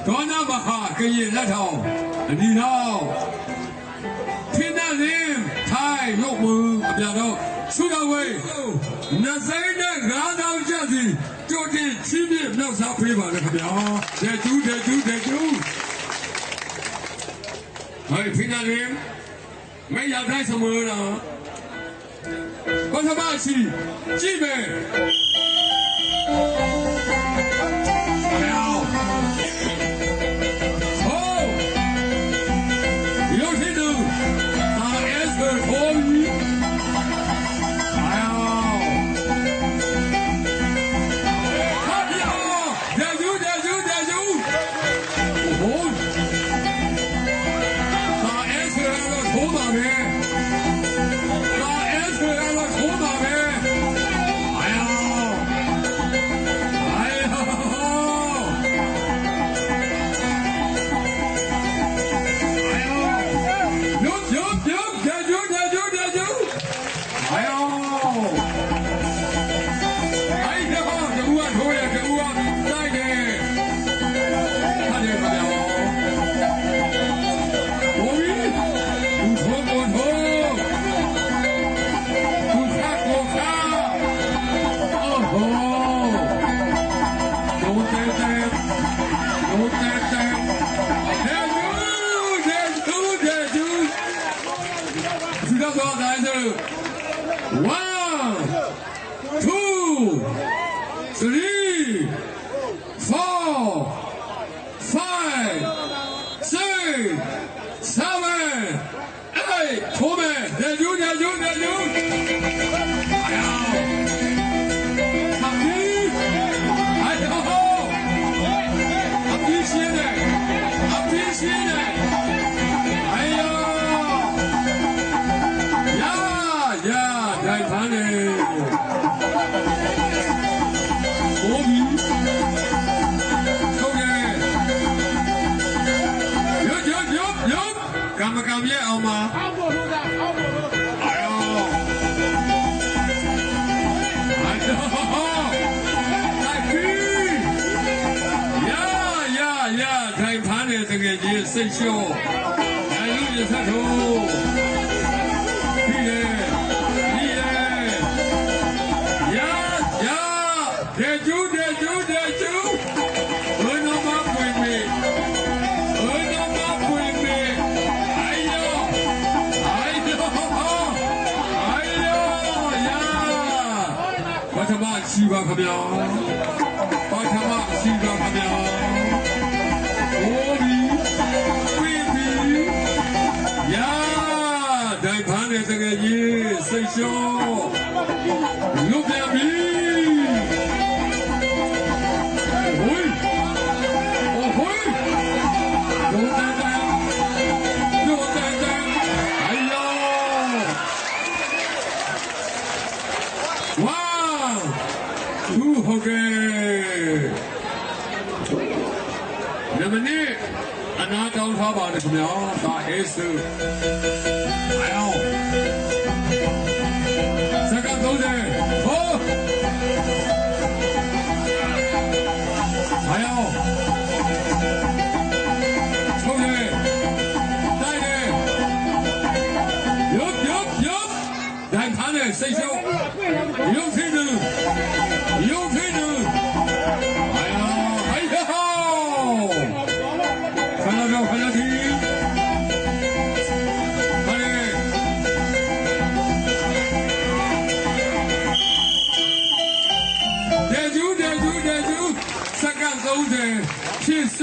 ဒေါနာမဟာကရင်လက်ထောင်အနီတော်ထင်းတဲ့လင်းထိုင်ရုပ်မှုအပြတော်ဆုတော်ဝေး20နဲ့9000ကျပ်စီကြိုတင်ချီးမြှင့်မြောက်စားပေးပါလေခင်ဗျာတဲ့ကျူးဟဲ့ဖိနေလင်းမရတဲ့စမလို့ဘာသာမရှိကြည့်မယ်စိတ်လျှော့နိုင်လူရဆက်ထိုးပြီးတယ်ရာတဲ့ကျူးဘယ်တော့မှပွင့်မေအိုင်ယောရာဘာသာမရှိပါခင်ဗျာဘာသာမရှိပါခင်ဗျာတကယ်ကြီးစိတ်လျှော့လွတ်ပြန်ပြီဟိုးဒုတန်အိုင်ယောဝါသူဟုတ်ကဲ့နမနီအနာတောင်းထားပါတယ်ခင်ဗျာဒါအေးစုစိတ်ရှုပ်ရုပ်ဖြစ်သူခဏတီတဲ့ကျူးစက္ကန့်30ဖြစ်